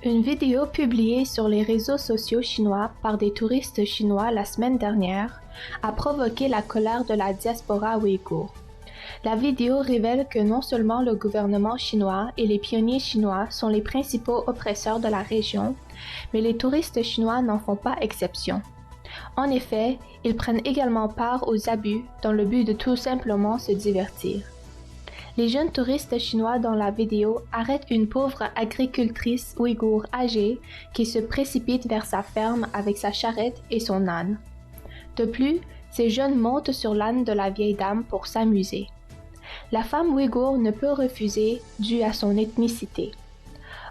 Une vidéo publiée sur les réseaux sociaux chinois par des touristes chinois la semaine dernière a provoqué la colère de la diaspora ouïghour. La vidéo révèle que non seulement le gouvernement chinois et les pionniers chinois sont les principaux oppresseurs de la région, mais les touristes chinois n'en font pas exception. En effet, ils prennent également part aux abus dans le but de tout simplement se divertir. Les jeunes touristes chinois dans la vidéo arrêtent une pauvre agricultrice ouïghour âgée qui se précipite vers sa ferme avec sa charrette et son âne. De plus, ces jeunes montent sur l'âne de la vieille dame pour s'amuser. La femme ouïghour ne peut refuser dû à son ethnicité.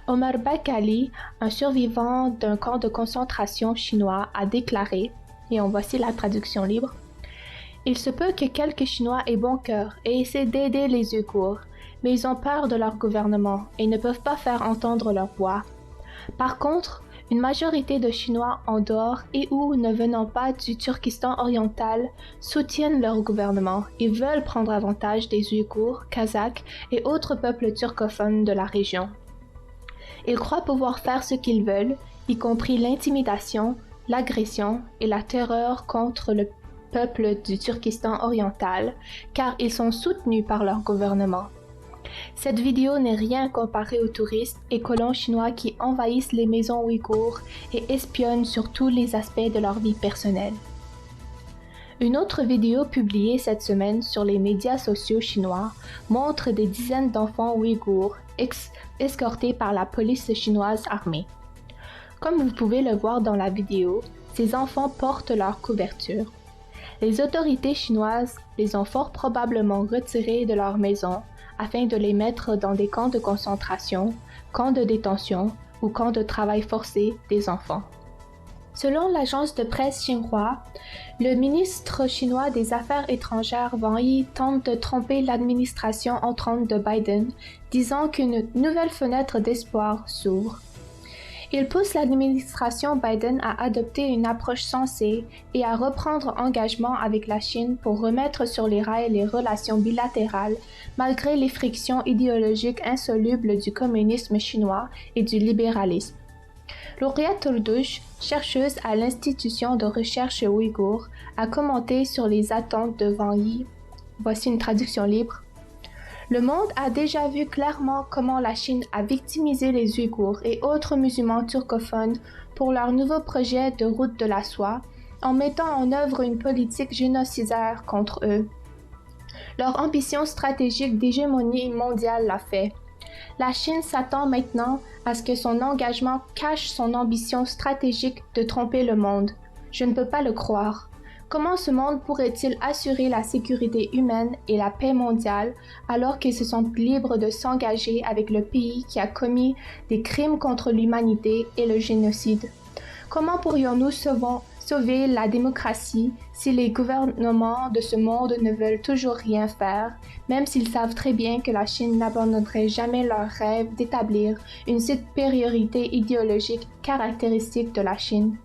Omar Bakali, un survivant d'un camp de concentration chinois, a déclaré, et en voici la traduction libre: il se peut que quelques Chinois aient bon cœur et essaient d'aider les Ouïghours, mais ils ont peur de leur gouvernement et ne peuvent pas faire entendre leur voix. Par contre, une majorité de Chinois en dehors et ou ne venant pas du Turkestan oriental soutiennent leur gouvernement et veulent prendre avantage des Ouïghours, Kazakhs et autres peuples turcophones de la région. Ils croient pouvoir faire ce qu'ils veulent, y compris l'intimidation, l'agression et la terreur contre le peuple du Turkestan oriental, car ils sont soutenus par leur gouvernement. Cette vidéo n'est rien comparée aux touristes et colons chinois qui envahissent les maisons ouïghours et espionnent sur tous les aspects de leur vie personnelle. Une autre vidéo publiée cette semaine sur les médias sociaux chinois montre des dizaines d'enfants ouïghours escortés par la police chinoise armée. Comme vous pouvez le voir dans la vidéo, ces enfants portent leur couverture. Les autorités chinoises les ont fort probablement retirés de leur maison afin de les mettre dans des camps de concentration, camps de détention ou camps de travail forcé des enfants. Selon l'agence de presse Xinhua, le ministre chinois des Affaires étrangères Wang Yi tente de tromper l'administration entrante de Biden, disant qu'une nouvelle fenêtre d'espoir s'ouvre. Il pousse l'administration Biden à adopter une approche sensée et à reprendre engagement avec la Chine pour remettre sur les rails les relations bilatérales malgré les frictions idéologiques insolubles du communisme chinois et du libéralisme. Louria Turdouche, chercheuse à l'Institution de recherche ouïghour, a commenté sur les attentes de Wang Yi. Voici une traduction libre. Le monde a déjà vu clairement comment la Chine a victimisé les Ouïghours et autres musulmans turcophones pour leur nouveau projet de route de la soie, en mettant en œuvre une politique génocidaire contre eux. Leur ambition stratégique d'hégémonie mondiale l'a fait. La Chine s'attend maintenant à ce que son engagement cache son ambition stratégique de tromper le monde. Je ne peux pas le croire. Comment ce monde pourrait-il assurer la sécurité humaine et la paix mondiale alors qu'ils se sentent libres de s'engager avec le pays qui a commis des crimes contre l'humanité et le génocide? Comment pourrions-nous sauver la démocratie si les gouvernements de ce monde ne veulent toujours rien faire, même s'ils savent très bien que la Chine n'abandonnerait jamais leur rêve d'établir une supériorité idéologique caractéristique de la Chine?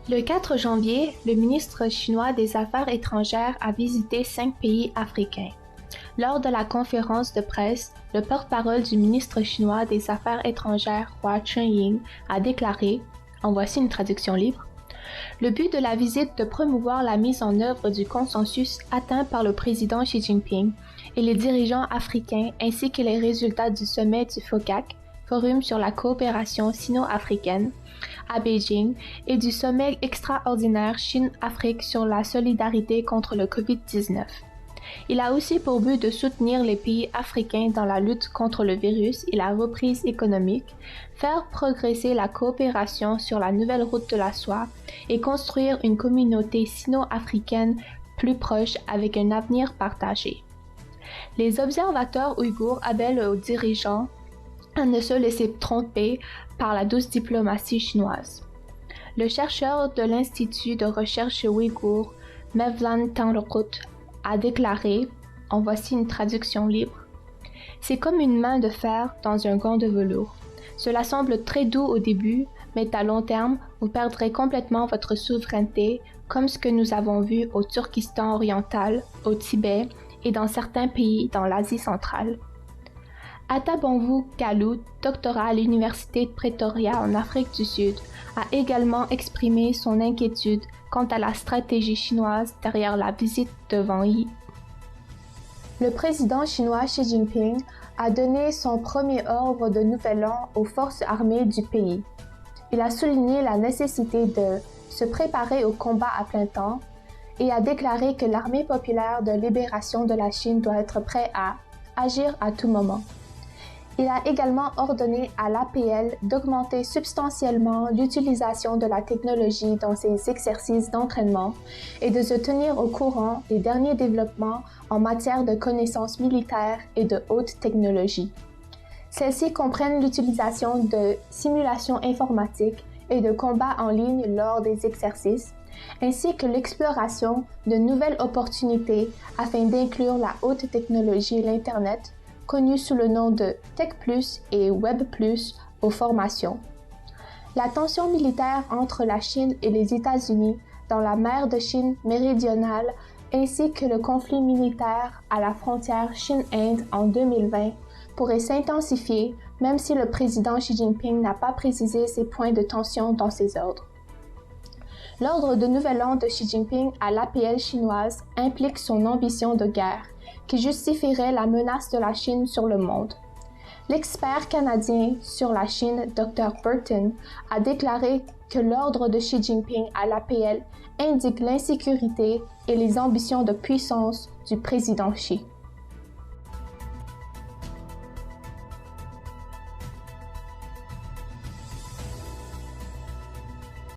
Le 4 janvier, le ministre chinois des Affaires étrangères a visité 5 pays africains. Lors de la conférence de presse, le porte-parole du ministre chinois des Affaires étrangères, Hua Chunying, a déclaré, en voici une traduction libre, le but de la visite de promouvoir la mise en œuvre du consensus atteint par le président Xi Jinping et les dirigeants africains ainsi que les résultats du sommet du FOCAC, Forum sur la coopération sino-africaine, à Beijing et du sommet extraordinaire Chine-Afrique sur la solidarité contre le COVID-19. Il a aussi pour but de soutenir les pays africains dans la lutte contre le virus et la reprise économique, faire progresser la coopération sur la nouvelle route de la soie et construire une communauté sino-africaine plus proche avec un avenir partagé. Les observateurs ouïghours appellent aux dirigeants à ne se laisser tromper par la douce diplomatie chinoise. Le chercheur de l'Institut de recherche ouïghour, Mevlan Tanrokut, a déclaré, en voici une traduction libre, « C'est comme une main de fer dans un gant de velours. Cela semble très doux au début, mais à long terme, vous perdrez complètement votre souveraineté, comme ce que nous avons vu au Turkestan oriental, au Tibet et dans certains pays dans l'Asie centrale. » Atabonvu Kalu, doctorat à l'Université de Pretoria en Afrique du Sud, a également exprimé son inquiétude quant à la stratégie chinoise derrière la visite de Wang Yi. Le président chinois Xi Jinping a donné son premier ordre de nouvel an aux forces armées du pays. Il a souligné la nécessité de se préparer au combat à plein temps et a déclaré que l'armée populaire de libération de la Chine doit être prête à agir à tout moment. Il a également ordonné à l'APL d'augmenter substantiellement l'utilisation de la technologie dans ses exercices d'entraînement et de se tenir au courant des derniers développements en matière de connaissances militaires et de haute technologie. Celles-ci comprennent l'utilisation de simulations informatiques et de combats en ligne lors des exercices, ainsi que l'exploration de nouvelles opportunités afin d'inclure la haute technologie et l'Internet, connu sous le nom de Tech Plus et Web Plus aux formations. La tension militaire entre la Chine et les États-Unis dans la mer de Chine méridionale ainsi que le conflit militaire à la frontière Chine-Inde en 2020 pourrait s'intensifier même si le président Xi Jinping n'a pas précisé ces points de tension dans ses ordres. L'ordre de nouvel an de Xi Jinping à l'APL chinoise implique son ambition de guerre, qui justifierait la menace de la Chine sur le monde. L'expert canadien sur la Chine, Dr. Burton, a déclaré que l'ordre de Xi Jinping à l'APL indique l'insécurité et les ambitions de puissance du président Xi.